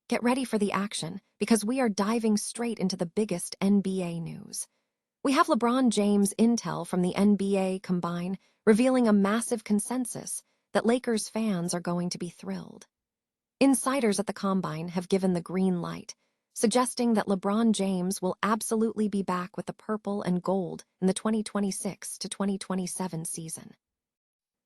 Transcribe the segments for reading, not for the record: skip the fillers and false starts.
Get ready for the action, because we are diving straight into the biggest NBA news. We have LeBron James intel from the NBA Combine revealing a massive consensus that Lakers fans are going to be thrilled. Insiders at the Combine have given the green light, suggesting that LeBron James will absolutely be back with the purple and gold in the 2026 to 2027 season.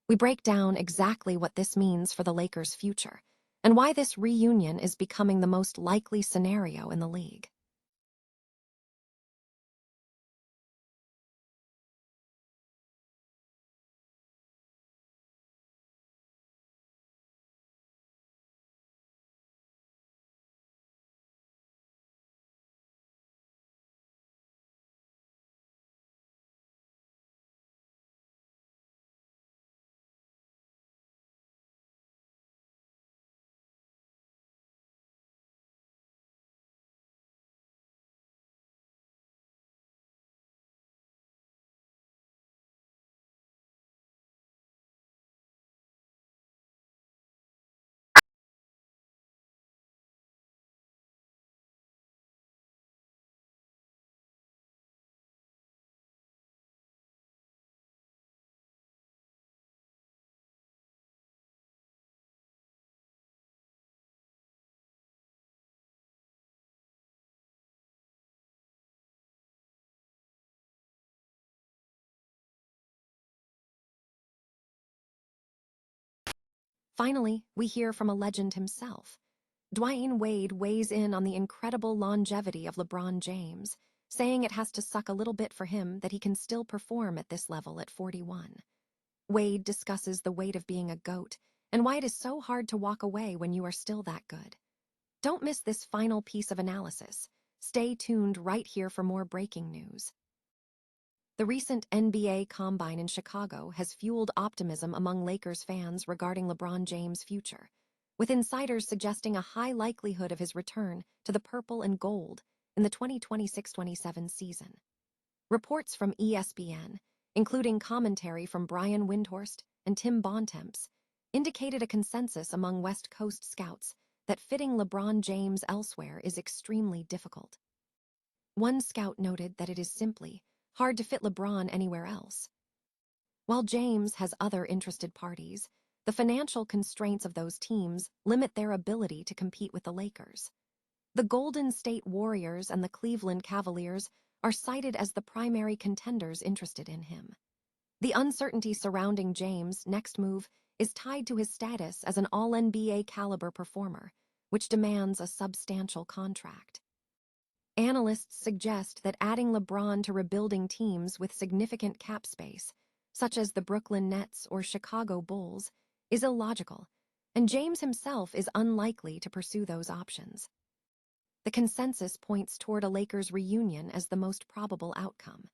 We break down exactly what this means for the Lakers' future and why this reunion is becoming the most likely scenario in the league. Finally, we hear from a legend himself. Dwyane Wade weighs in on the incredible longevity of LeBron James, saying it has to suck a little bit for him that he can still perform at this level at 41. Wade discusses the weight of being a GOAT and why it is so hard to walk away when you are still that good. Don't miss this final piece of analysis. Stay tuned right here for more breaking news. The recent NBA Combine in Chicago has fueled optimism among Lakers fans regarding LeBron James' future, with insiders suggesting a high likelihood of his return to the purple and gold in the 2026-27 season. Reports from ESPN, including commentary from Brian Windhorst and Tim Bontemps, indicated a consensus among West Coast scouts that fitting LeBron James elsewhere is extremely difficult. One scout noted that it is simply hard to fit LeBron anywhere else. While James has other interested parties, the financial constraints of those teams limit their ability to compete with the Lakers. The Golden State Warriors and the Cleveland Cavaliers are cited as the primary contenders interested in him. The uncertainty surrounding James' next move is tied to his status as an All-NBA caliber performer, which demands a substantial contract. Analysts suggest that adding LeBron to rebuilding teams with significant cap space, such as the Brooklyn Nets or Chicago Bulls, is illogical, and James himself is unlikely to pursue those options. The consensus points toward a Lakers reunion as the most probable outcome.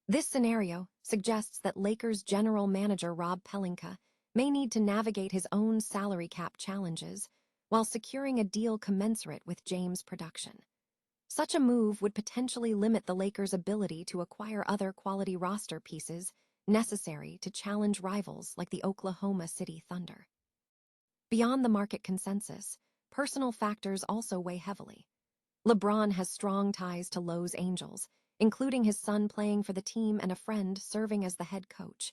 This scenario suggests that Lakers general manager Rob Pelinka may need to navigate his own salary cap challenges while securing a deal commensurate with James' production. Such a move would potentially limit the Lakers' ability to acquire other quality roster pieces necessary to challenge rivals like the Oklahoma City Thunder. Beyond the market consensus, personal factors also weigh heavily. LeBron has strong ties to Los Angeles, including his son playing for the team and a friend serving as the head coach.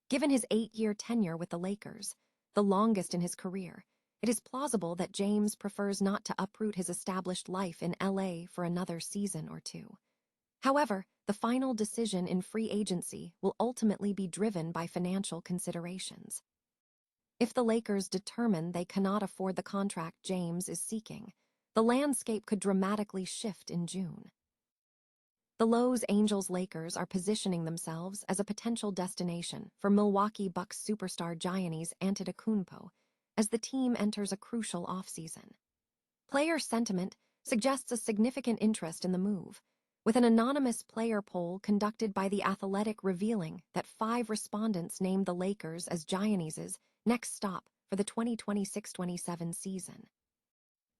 Given his 8-year tenure with the Lakers, the longest in his career, it is plausible that James prefers not to uproot his established life in LA for another season or two. However, the final decision in free agency will ultimately be driven by financial considerations. If the Lakers determine they cannot afford the contract James is seeking, the landscape could dramatically shift in June. The Los Angeles Lakers are positioning themselves as a potential destination for Milwaukee Bucks superstar Giannis Antetokounmpo as the team enters a crucial offseason. Player sentiment suggests a significant interest in the move, with an anonymous player poll conducted by The Athletic revealing that 5 respondents named the Lakers as Giannis's next stop for the 2026-27 season.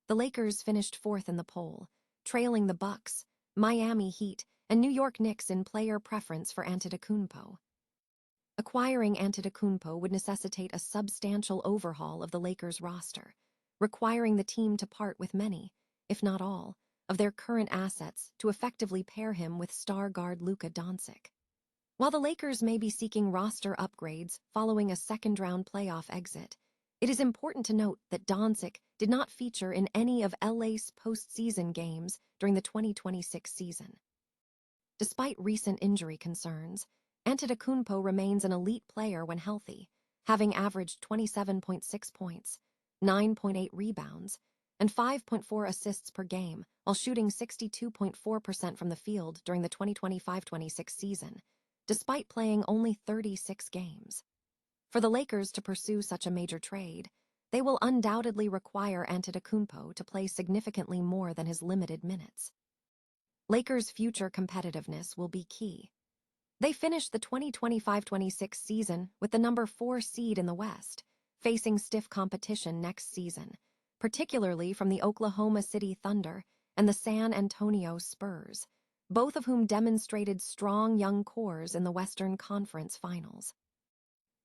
The Lakers finished 4th in the poll, trailing the Bucks, Miami Heat, and New York Knicks in player preference for Antetokounmpo. Acquiring Antetokounmpo would necessitate a substantial overhaul of the Lakers' roster, requiring the team to part with many, if not all, of their current assets to effectively pair him with star guard Luka Doncic. While the Lakers may be seeking roster upgrades following a second-round playoff exit, it is important to note that Doncic did not feature in any of LA's postseason games during the 2026 season. Despite recent injury concerns, Antetokounmpo remains an elite player when healthy, having averaged 27.6 points, 9.8 rebounds, and 5.4 assists per game while shooting 62.4% from the field during the 2025-26 season, despite playing only 36 games. For the Lakers to pursue such a major trade, they will undoubtedly require Antetokounmpo to play significantly more than his limited minutes. Lakers' future competitiveness will be key. They finished the 2025-26 season with the number 4 seed in the West, facing stiff competition next season, particularly from the Oklahoma City Thunder and the San Antonio Spurs, both of whom demonstrated strong young cores in the Western Conference Finals.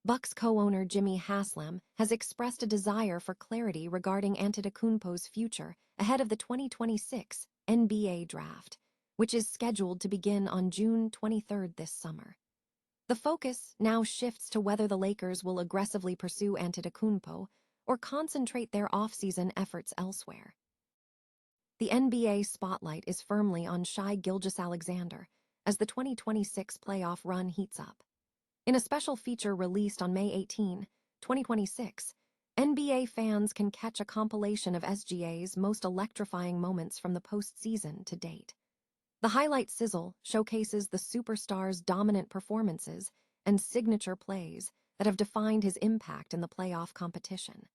Bucks co-owner Jimmy Haslam has expressed a desire for clarity regarding Antetokounmpo's future ahead of the 2026 NBA Draft, which is scheduled to begin on June 23rd this summer. The focus now shifts to whether the Lakers will aggressively pursue Antetokounmpo or concentrate their offseason efforts elsewhere. The NBA spotlight is firmly on Shai Gilgeous-Alexander as the 2026 playoff run heats up. In a special feature released on May 18, 2026, NBA fans can catch a compilation of SGA's most electrifying moments from the postseason to date. The highlight sizzle showcases the superstar's dominant performances and signature plays that have defined his impact in the playoff competition.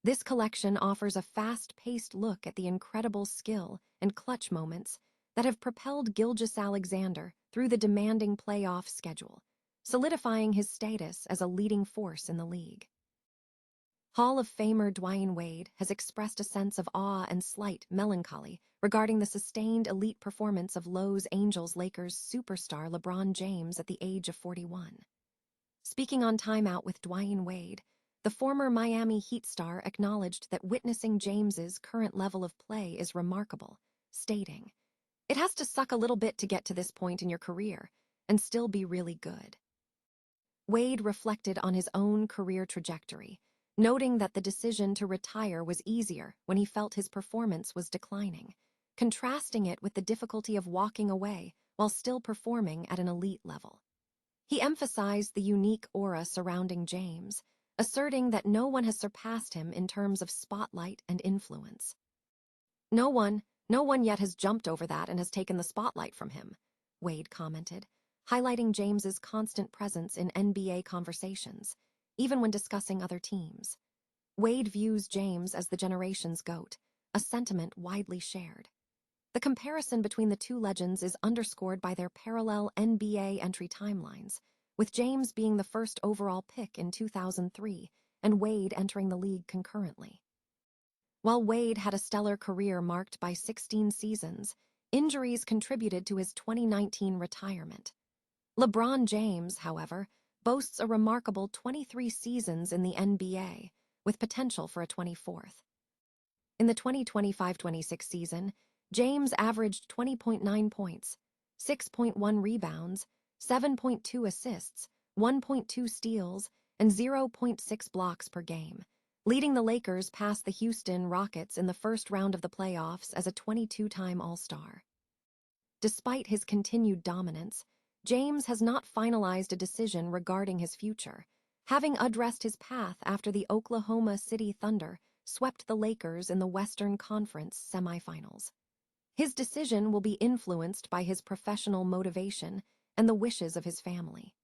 This collection offers a fast-paced look at the incredible skill and clutch moments that have propelled Gilgeous-Alexander through the demanding playoff schedule, solidifying his status as a leading force in the league. Hall of Famer Dwyane Wade has expressed a sense of awe and slight melancholy regarding the sustained elite performance of Los Angeles Lakers superstar LeBron James at the age of 41. Speaking on Time Out with Dwyane Wade, the former Miami Heat star acknowledged that witnessing James's current level of play is remarkable, stating, "It has to suck a little bit to get to this point in your career and still be really good." Wade reflected on his own career trajectory, noting that the decision to retire was easier when he felt his performance was declining, contrasting it with the difficulty of walking away while still performing at an elite level. He emphasized the unique aura surrounding James, asserting that no one has surpassed him in terms of spotlight and influence. No one yet has jumped over that and has taken the spotlight from him," Wade commented, highlighting James's constant presence in NBA conversations, even when discussing other teams. Wade views James as the generation's GOAT, a sentiment widely shared. The comparison between the two legends is underscored by their parallel NBA entry timelines, with James being the first overall pick in 2003 and Wade entering the league concurrently. While Wade had a stellar career marked by 16 seasons, injuries contributed to his 2019 retirement. LeBron James, however, boasts a remarkable 23 seasons in the NBA, with potential for a 24th. In the 2025-26 season, James averaged 20.9 points, 6.1 rebounds, 7.2 assists, 1.2 steals, and 0.6 blocks per game, leading the Lakers past the Houston Rockets in the first round of the playoffs as a 22-time All-Star. Despite his continued dominance, James has not finalized a decision regarding his future, having addressed his path after the Oklahoma City Thunder swept the Lakers in the Western Conference semifinals. His decision will be influenced by his professional motivation and the wishes of his family.